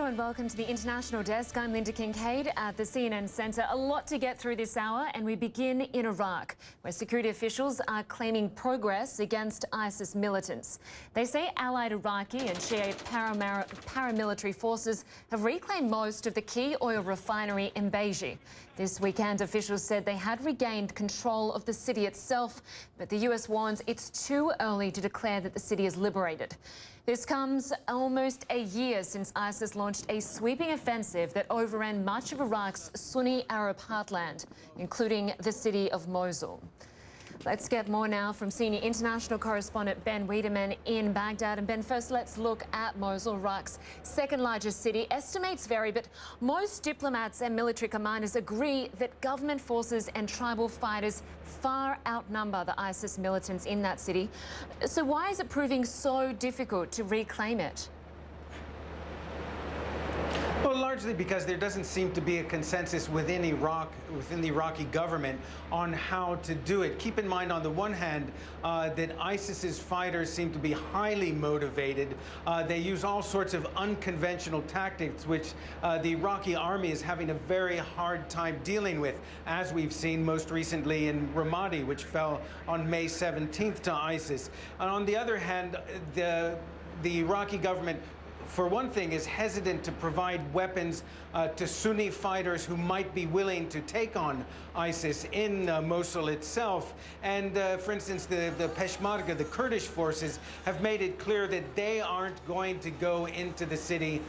Hello and welcome to the International Desk. I'm Lynda Kinkade at the CNN Centre. A lot to get through this hour, and we begin in Iraq, where security officials are claiming progress against ISIS militants. They say allied Iraqi and Shia paramilitary forces have reclaimed most of the key oil refinery in Beiji. This weekend, officials said they had regained control of the city itself, but the US warns it's too early to declare that the city is liberated. This comes almost a year since ISIS launched a sweeping offensive that overran much of Iraq's Sunni Arab heartland, including the city of Mosul. Let's get more now from senior international correspondent Ben Wedeman in Baghdad. And Ben, first let's look at Mosul, Iraq's second largest city. Estimates vary, but most diplomats and military commanders agree that government forces and tribal fighters far outnumber the ISIS militants in that city. So why is it proving so difficult to reclaim it? Well, largely because there doesn't seem to be a consensus within Iraq, within the Iraqi government, on how to do it. Keep in mind, on the one hand, that ISIS's fighters seem to be highly motivated. They use all sorts of unconventional tactics, which the Iraqi army is having a very hard time dealing with, as we've seen most recently in Ramadi, which fell on May 17th to ISIS. And on the other hand, the Iraqi government, for one thing, is hesitant to provide weapons to Sunni fighters who might be willing to take on ISIS in Mosul itself. And for instance, the Peshmerga, the Kurdish forces, have made it clear that they aren't going to go into the city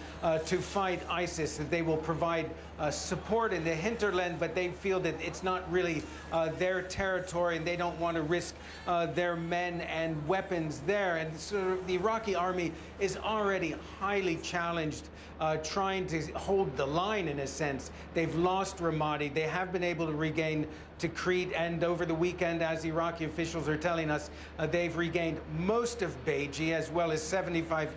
to fight ISIS, that they will provide support in the hinterland, but they feel that it's not really their territory and they don't want to risk their men and weapons there. And so the Iraqi army is already highly challenged, trying to hold the line in a sense. They've lost Ramadi. They have been able to regain Tikrit, and over the weekend, as Iraqi officials are telling us, they've regained most of Beiji, as well as 75%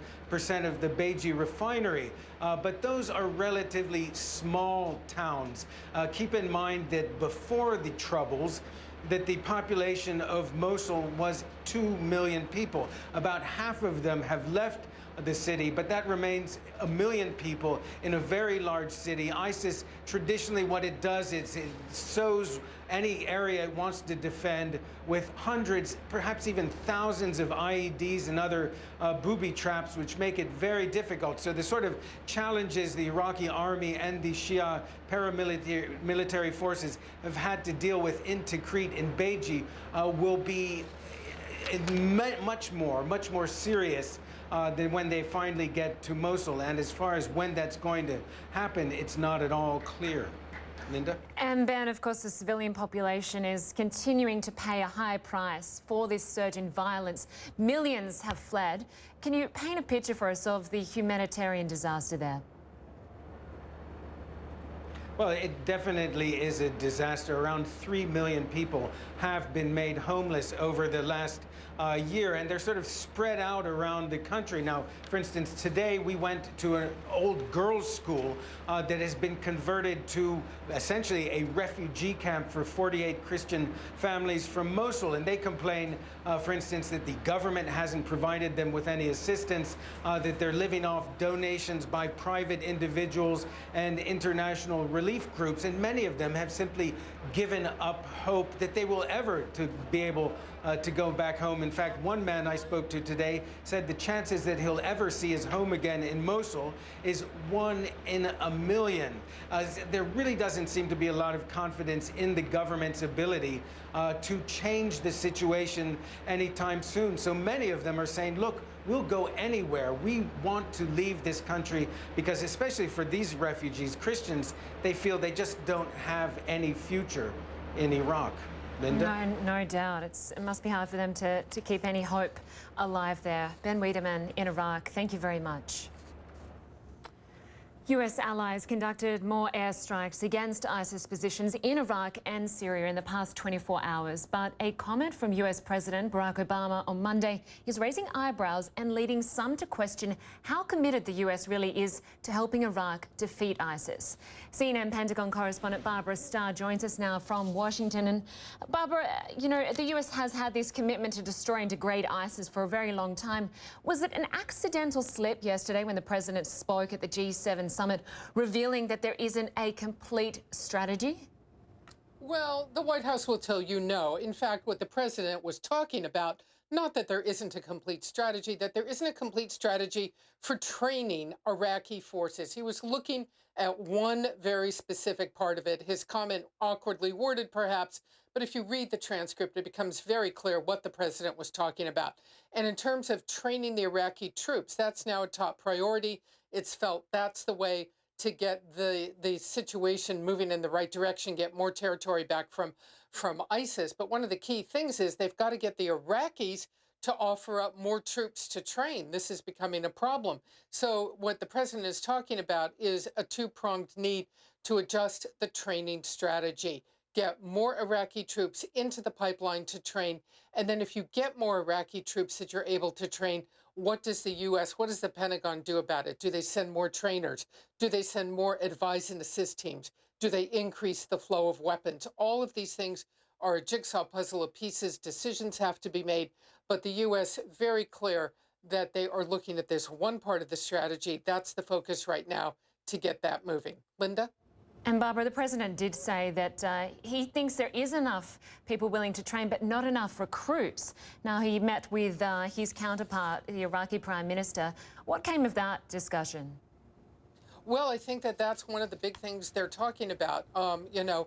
of the Beiji refinery. But those are relatively small towns. Keep in mind that before the Troubles, that the population of Mosul was 2 million people. About half of them have left the city, but that remains 1 million people in a very large city. ISIS, traditionally what it does is it sows any area it wants to defend with hundreds, perhaps even thousands of IEDs and other booby traps, which make it very difficult. So the sort of challenges the Iraqi army and the Shia paramilitary forces have had to deal with in Tikrit and Beiji will be much more serious than when they finally get to Mosul. And as far as when that's going to happen, it's not at all clear. Lynda? And Ben, of course, the civilian population is continuing to pay a high price for this surge in violence. Millions have fled. Can you paint a picture for us of the humanitarian disaster there? Well, it definitely is a disaster. Around 3 million people have been made homeless over the last year, and they're sort of spread out around the country. Now, for instance, today we went to an old girls' school that has been converted to essentially a refugee camp for 48 Christian families from Mosul, and they complain, for instance, that the government hasn't provided them with any assistance, that they're living off donations by private individuals and international relief groups, and many of them have simply given up hope that they will ever to be able to go back home. In fact, one man I spoke to today said the chances that he'll ever see his home again in Mosul is 1 in a million. There really doesn't seem to be a lot of confidence in the government's ability to change the situation anytime soon. So many of them are saying, look, we'll go anywhere. We want to leave this country because, especially for these refugees, Christians, they feel they just don't have any future in Iraq. Lynda? No doubt. It must be hard for them to keep any hope alive there. Ben Wedeman in Iraq, thank you very much. US allies conducted more airstrikes against ISIS positions in Iraq and Syria in the past 24 hours. But a comment from US President Barack Obama on Monday is raising eyebrows and leading some to question how committed the US really is to helping Iraq defeat ISIS. CNN Pentagon correspondent Barbara Starr joins us now from Washington. And Barbara, you know, the US has had this commitment to destroy and degrade ISIS for a very long time. Was it an accidental slip yesterday when the president spoke at the G7 summit, revealing that there isn't a complete strategy? Well, the White House will tell you no. In fact, what the president was talking about, not that there isn't a complete strategy, that there isn't a complete strategy for training Iraqi forces. He was looking at one very specific part of it. His comment, awkwardly worded perhaps, but if you read the transcript, it becomes very clear what the president was talking about. And in terms of training the Iraqi troops, that's now a top priority. It's felt that's the way to get the situation moving in the right direction, get more territory back from ISIS. But one of the key things is they've got to get the Iraqis to offer up more troops to train. This is becoming a problem. So what the president is talking about is a two-pronged need to adjust the training strategy. Get more Iraqi troops into the pipeline to train. And then if you get more Iraqi troops that you're able to train, what does the U.S., what does the Pentagon do about it? Do they send more trainers? Do they send more advise and assist teams? Do they increase the flow of weapons? All of these things are a jigsaw puzzle of pieces. Decisions have to be made. But the U.S. very clear that they are looking at this one part of the strategy. That's the focus right now to get that moving. Lynda? And Barbara, the president did say that he thinks there is enough people willing to train, but not enough recruits. Now, he met with his counterpart, the Iraqi Prime Minister. What came of that discussion? Well, I think that that's one of the big things they're talking about. You know,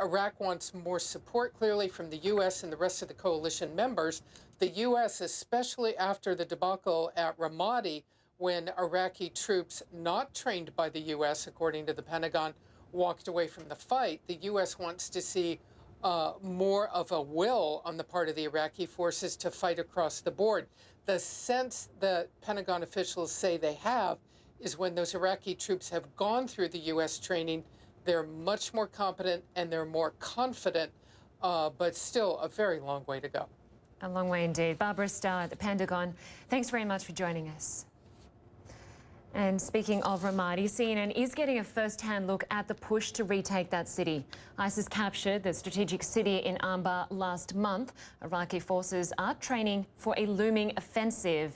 Iraq wants more support, clearly, from the U.S. and the rest of the coalition members. The U.S., especially after the debacle at Ramadi, when Iraqi troops not trained by the U.S., according to the Pentagon, walked away from the fight, the U.S. wants to see more of a will on the part of the Iraqi forces to fight across the board. The sense that Pentagon officials say they have is when those Iraqi troops have gone through the U.S. training, they're much more competent and they're more confident, but still a very long way to go. A long way indeed. Barbara Starr at the Pentagon, thanks very much for joining us. And speaking of Ramadi, CNN is getting a first-hand look at the push to retake that city. ISIS captured the strategic city in Anbar last month. Iraqi forces are training for a looming offensive